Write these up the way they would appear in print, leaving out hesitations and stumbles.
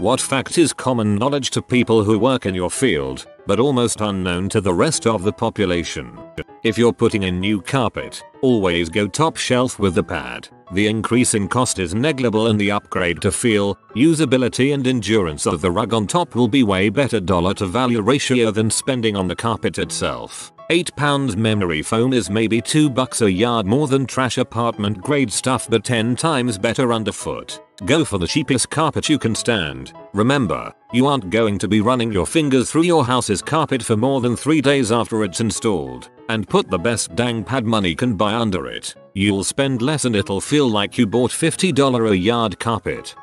What fact is common knowledge to people who work in your field, but almost unknown to the rest of the population? If you're putting in new carpet, always go top shelf with the pad. The increase in cost is negligible and the upgrade to feel, usability and endurance of the rug on top will be way better dollar to value ratio than spending on the carpet itself. £8 memory foam is maybe $2 a yard more than trash apartment grade stuff but 10 times better underfoot. Go for the cheapest carpet you can stand. Remember, you aren't going to be running your fingers through your house's carpet for more than 3 days after it's installed. And put the best dang pad money can buy under it. You'll spend less and it'll feel like you bought $50 a yard carpet.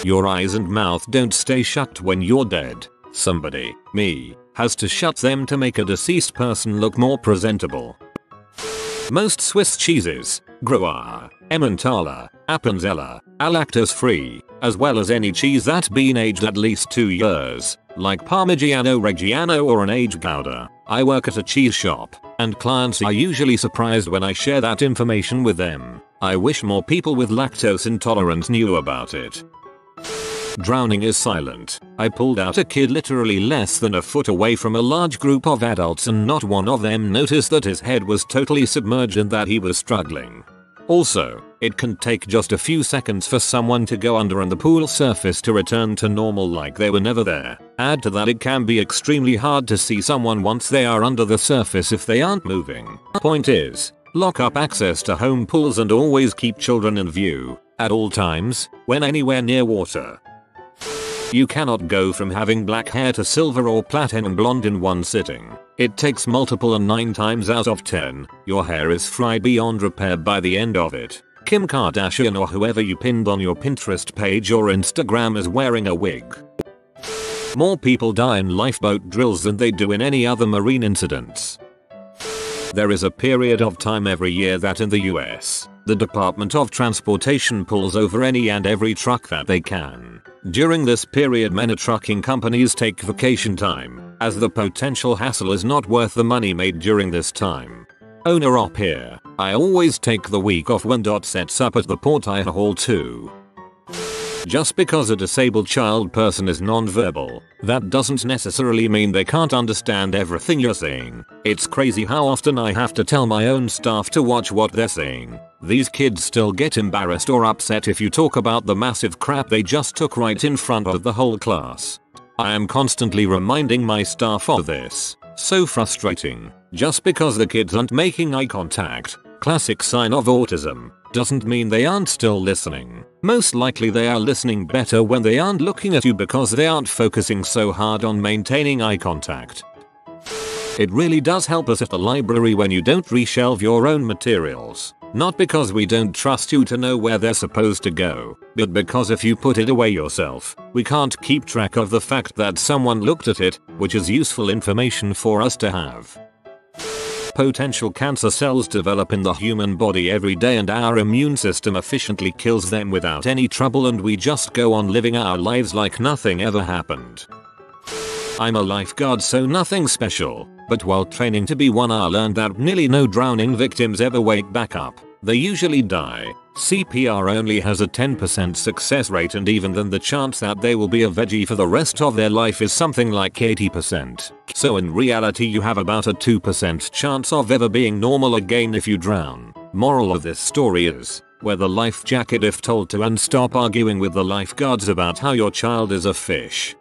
Your eyes and mouth don't stay shut when you're dead. Somebody, me, has to shut them to make a deceased person look more presentable. Most Swiss cheeses, Gruyere, Emmentaler, Appenzeller, are lactose free, as well as any cheese that's been aged at least 2 years, like Parmigiano Reggiano or an aged Gouda. I work at a cheese shop, and clients are usually surprised when I share that information with them. I wish more people with lactose intolerance knew about it. Drowning is silent. I pulled out a kid literally less than a foot away from a large group of adults and not one of them noticed that his head was totally submerged and that he was struggling. Also, it can take just a few seconds for someone to go under and the pool surface to return to normal like they were never there. Add to that it can be extremely hard to see someone once they are under the surface if they aren't moving. Point is, lock up access to home pools and always keep children in view, at all times, when anywhere near water. You cannot go from having black hair to silver or platinum blonde in one sitting. It takes multiple and 9 times out of 10, your hair is fried beyond repair by the end of it. Kim Kardashian or whoever you pinned on your Pinterest page or Instagram is wearing a wig. More people die in lifeboat drills than they do in any other marine incidents. There is a period of time every year that in the US, the Department of Transportation pulls over any and every truck that they can. During this period many trucking companies take vacation time, as the potential hassle is not worth the money made during this time. Owner op here, I always take the week off when Dot sets up at the port I haul to. Just because a disabled child person is non-verbal, that doesn't necessarily mean they can't understand everything you're saying. It's crazy how often I have to tell my own staff to watch what they're saying. These kids still get embarrassed or upset if you talk about the massive crap they just took right in front of the whole class. I am constantly reminding my staff of this. So frustrating. Just because the kids aren't making eye contact, classic sign of autism, doesn't mean they aren't still listening. Most likely they are listening better when they aren't looking at you because they aren't focusing so hard on maintaining eye contact. It really does help us at the library when you don't reshelve your own materials. Not because we don't trust you to know where they're supposed to go, but because if you put it away yourself, we can't keep track of the fact that someone looked at it, which is useful information for us to have. Potential cancer cells develop in the human body every day and our immune system efficiently kills them without any trouble and we just go on living our lives like nothing ever happened. I'm a lifeguard so nothing special, but while training to be one I learned that nearly no drowning victims ever wake back up. They usually die. CPR only has a 10% success rate and even then the chance that they will be a veggie for the rest of their life is something like 80%. So in reality you have about a 2% chance of ever being normal again if you drown. Moral of this story is, wear the life jacket if told to and stop arguing with the lifeguards about how your child is a fish.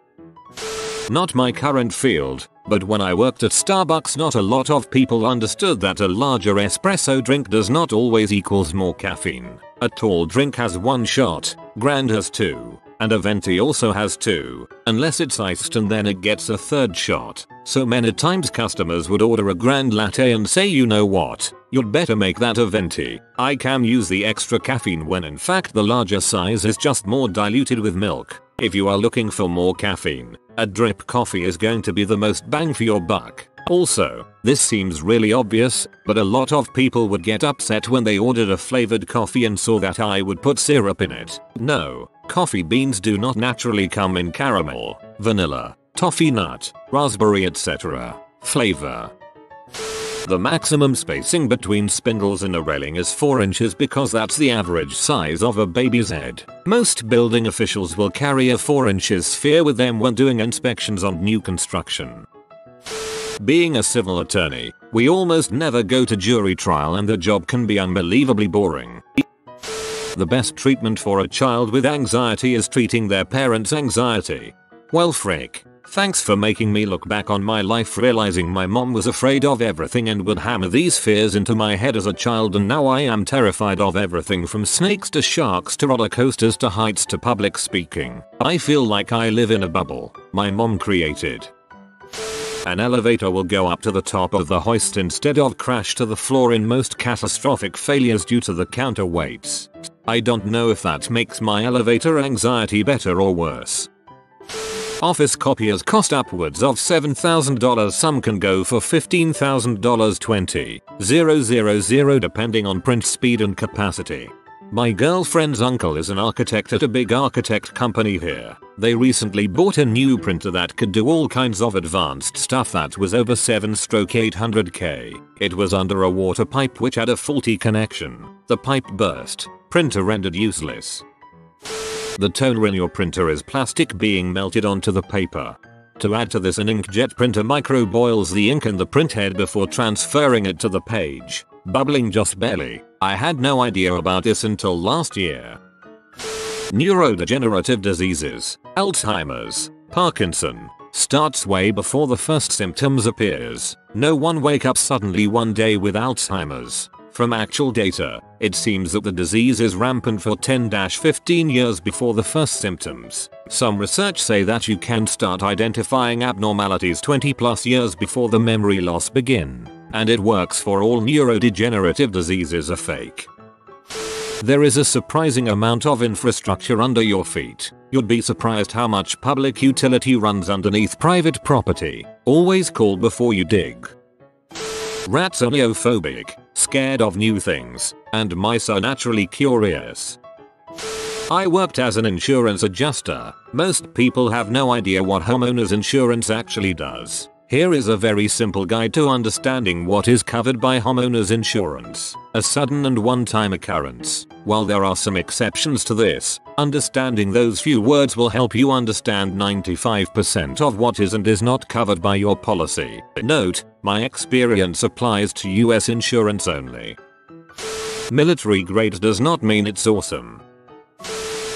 Not my current field, but when I worked at Starbucks not a lot of people understood that a larger espresso drink does not always equals more caffeine. A tall drink has 1 shot, Grand has 2, and a venti also has 2, unless it's iced and then it gets a 3rd shot. So many times customers would order a Grand latte and say you know what, you'd better make that a venti. I can use the extra caffeine when in fact the larger size is just more diluted with milk. If you are looking for more caffeine, a drip coffee is going to be the most bang for your buck. Also, this seems really obvious, but a lot of people would get upset when they ordered a flavored coffee and saw that I would put syrup in it. No, coffee beans do not naturally come in caramel, vanilla, toffee nut, raspberry etc. flavor. The maximum spacing between spindles in a railing is 4 inches because that's the average size of a baby's head. Most building officials will carry a 4 inches sphere with them when doing inspections on new construction. Being a civil attorney, we almost never go to jury trial and the job can be unbelievably boring. The best treatment for a child with anxiety is treating their parents' anxiety. Well frick. Thanks for making me look back on my life realizing my mom was afraid of everything and would hammer these fears into my head as a child, and now I am terrified of everything from snakes to sharks to roller coasters to heights to public speaking. I feel like I live in a bubble my mom created. An elevator will go up to the top of the hoist instead of crash to the floor in most catastrophic failures due to the counterweights. I don't know if that makes my elevator anxiety better or worse. Office copiers cost upwards of $7,000. Some can go for $15,000, 20,000 depending on print speed and capacity. My girlfriend's uncle is an architect at a big architect company here. They recently bought a new printer that could do all kinds of advanced stuff that was over 7/800K. It was under a water pipe which had a faulty connection. The pipe burst. Printer rendered useless. The toner in your printer is plastic being melted onto the paper. To add to this, an inkjet printer micro-boils the ink in the printhead before transferring it to the page, bubbling just barely. I had no idea about this until last year. Neurodegenerative diseases, Alzheimer's, Parkinson, starts way before the first symptoms appears. No one wake up suddenly one day with Alzheimer's. From actual data, it seems that the disease is rampant for 10-15 years before the first symptoms. Some research say that you can start identifying abnormalities 20+ years before the memory loss begin. And it works for all neurodegenerative diseases are fake. There is a surprising amount of infrastructure under your feet. You'd be surprised how much public utility runs underneath private property. Always call before you dig. Rats are neophobic, scared of new things, and mice are naturally curious. I worked as an insurance adjuster. Most people have no idea what homeowners insurance actually does. Here is a very simple guide to understanding what is covered by homeowners insurance. A sudden and one-time occurrence. While there are some exceptions to this, understanding those few words will help you understand 95% of what is and is not covered by your policy. Note, my experience applies to US insurance only. Military grade does not mean it's awesome.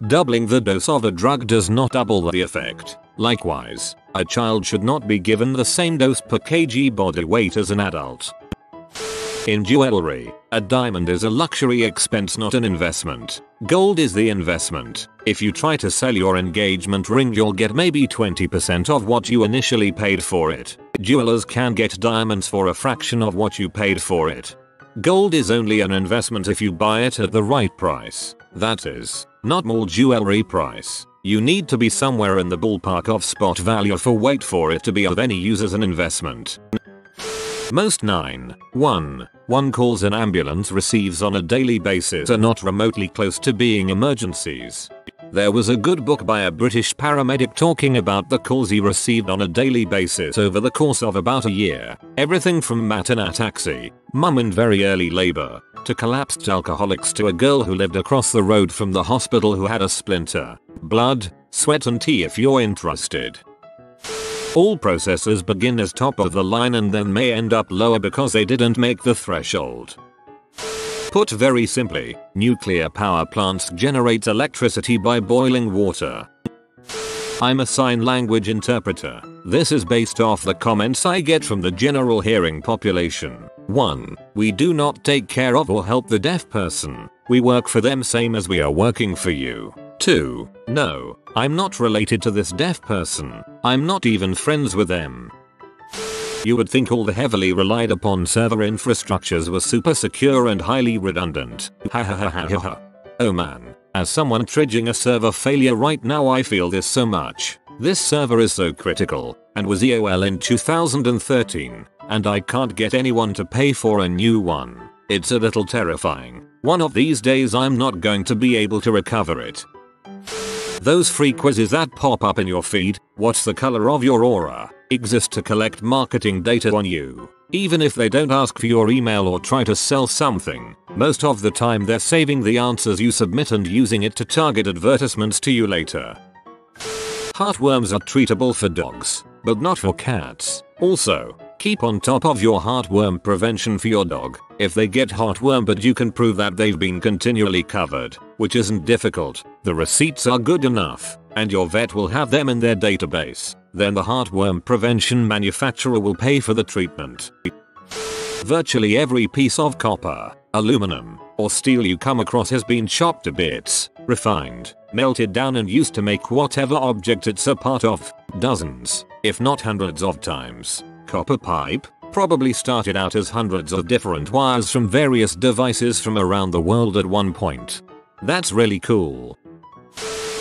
Doubling the dose of a drug does not double the effect. Likewise, a child should not be given the same dose per kg body weight as an adult. In jewelry, a diamond is a luxury expense, not an investment. Gold is the investment. If you try to sell your engagement ring, you'll get maybe 20% of what you initially paid for it. Jewelers can get diamonds for a fraction of what you paid for it. Gold is only an investment if you buy it at the right price. That is, not mall jewelry price. You need to be somewhere in the ballpark of spot value for weight for it to be of any use as an investment. Most 911 calls an ambulance receives on a daily basis are not remotely close to being emergencies. There was a good book by a British paramedic talking about the calls he received on a daily basis over the course of about a year. Everything from matin ataxia, mum in very early labor, to collapsed alcoholics to a girl who lived across the road from the hospital who had a splinter. Blood, sweat and tea if you're interested. All processors begin as top of the line and then may end up lower because they didn't make the threshold. Put very simply, nuclear power plants generate electricity by boiling water. I'm a sign language interpreter. This is based off the comments I get from the general hearing population. 1. We do not take care of or help the deaf person. We work for them same as we are working for you. 2. No, I'm not related to this deaf person. I'm not even friends with them. You would think all the heavily relied upon server infrastructures were super secure and highly redundant. Ha ha ha ha ha ha. Oh man, as someone triggering a server failure right now, I feel this so much. This server is so critical, and was EOL in 2013, and I can't get anyone to pay for a new one. It's a little terrifying. One of these days I'm not going to be able to recover it. Those free quizzes that pop up in your feed, what's the color of your aura, exist to collect marketing data on you. Even if they don't ask for your email or try to sell something, most of the time they're saving the answers you submit and using it to target advertisements to you later. Heartworms are treatable for dogs, but not for cats. Also, keep on top of your heartworm prevention for your dog. If they get heartworm but you can prove that they've been continually covered, which isn't difficult, the receipts are good enough, and your vet will have them in their database, then the heartworm prevention manufacturer will pay for the treatment. Virtually every piece of copper, aluminum, or steel you come across has been chopped to bits, refined, melted down and used to make whatever object it's a part of, dozens, if not hundreds of times. Copper pipe probably started out as hundreds of different wires from various devices from around the world at one point. That's really cool.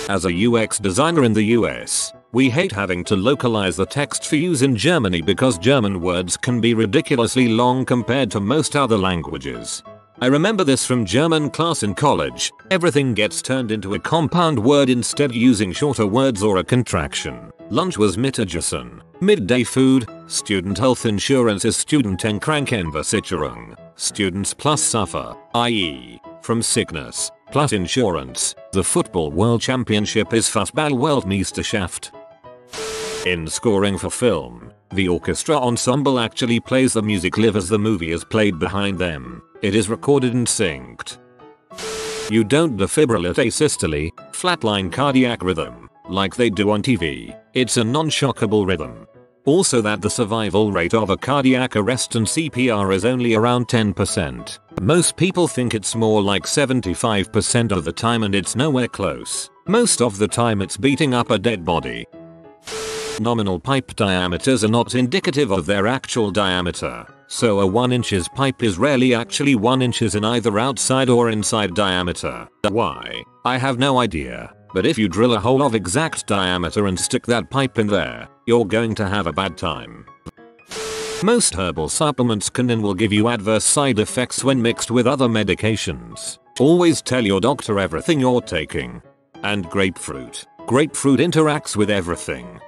As a UX designer in the US, we hate having to localize the text for use in Germany because German words can be ridiculously long compared to most other languages. I remember this from German class in college. Everything gets turned into a compound word instead using shorter words or a contraction. Lunch was Mittagessen. Midday food, student health insurance is Studentenkrankenversicherung. Students plus suffer, i.e., from sickness, plus insurance. The football world championship is Fußball-Weltmeisterschaft. In scoring for film, the orchestra ensemble actually plays the music live as the movie is played behind them. It is recorded and synced. You don't defibrillate asystole, flatline cardiac rhythm, like they do on TV. It's a non-shockable rhythm. Also that the survival rate of a cardiac arrest and CPR is only around 10%. Most people think it's more like 75% of the time and it's nowhere close. Most of the time it's beating up a dead body. Nominal pipe diameters are not indicative of their actual diameter, so a 1 inches pipe is rarely actually 1 inches in either outside or inside diameter. Why? I have no idea, but if you drill a hole of exact diameter and stick that pipe in there, you're going to have a bad time. Most herbal supplements can and will give you adverse side effects when mixed with other medications. Always tell your doctor everything you're taking. And grapefruit. Grapefruit interacts with everything.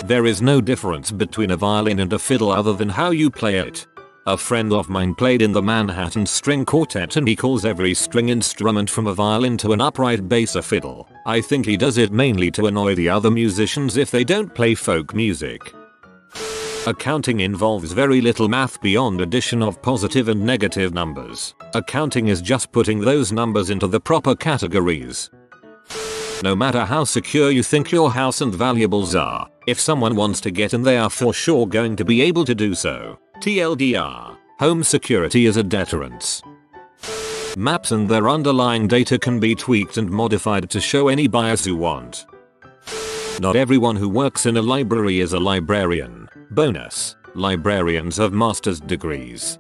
There is no difference between a violin and a fiddle other than how you play it. A friend of mine played in the Manhattan String Quartet and he calls every string instrument from a violin to an upright bass a fiddle. I think he does it mainly to annoy the other musicians if they don't play folk music. Accounting involves very little math beyond addition of positive and negative numbers. Accounting is just putting those numbers into the proper categories. No matter how secure you think your house and valuables are, if someone wants to get in they are for sure going to be able to do so. TLDR, home security is a deterrence. Maps and their underlying data can be tweaked and modified to show any bias you want. Not everyone who works in a library is a librarian. Bonus, librarians have master's degrees.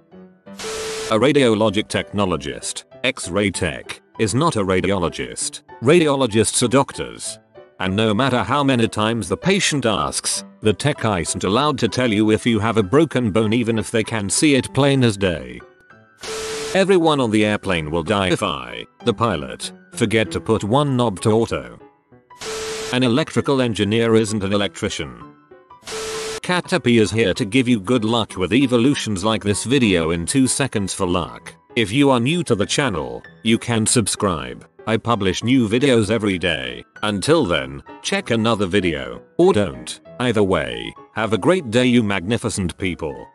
A radiologic technologist, X-ray tech, is not a radiologist. Radiologists are doctors. And no matter how many times the patient asks, the tech isn't allowed to tell you if you have a broken bone even if they can see it plain as day. Everyone on the airplane will die if I, the pilot, forget to put one knob to auto. An electrical engineer isn't an electrician. Caterpie is here to give you good luck with evolutions like this video in 2 seconds for luck. If you are new to the channel, you can subscribe. I publish new videos every day. Until then, check another video, or don't. Either way, have a great day you magnificent people.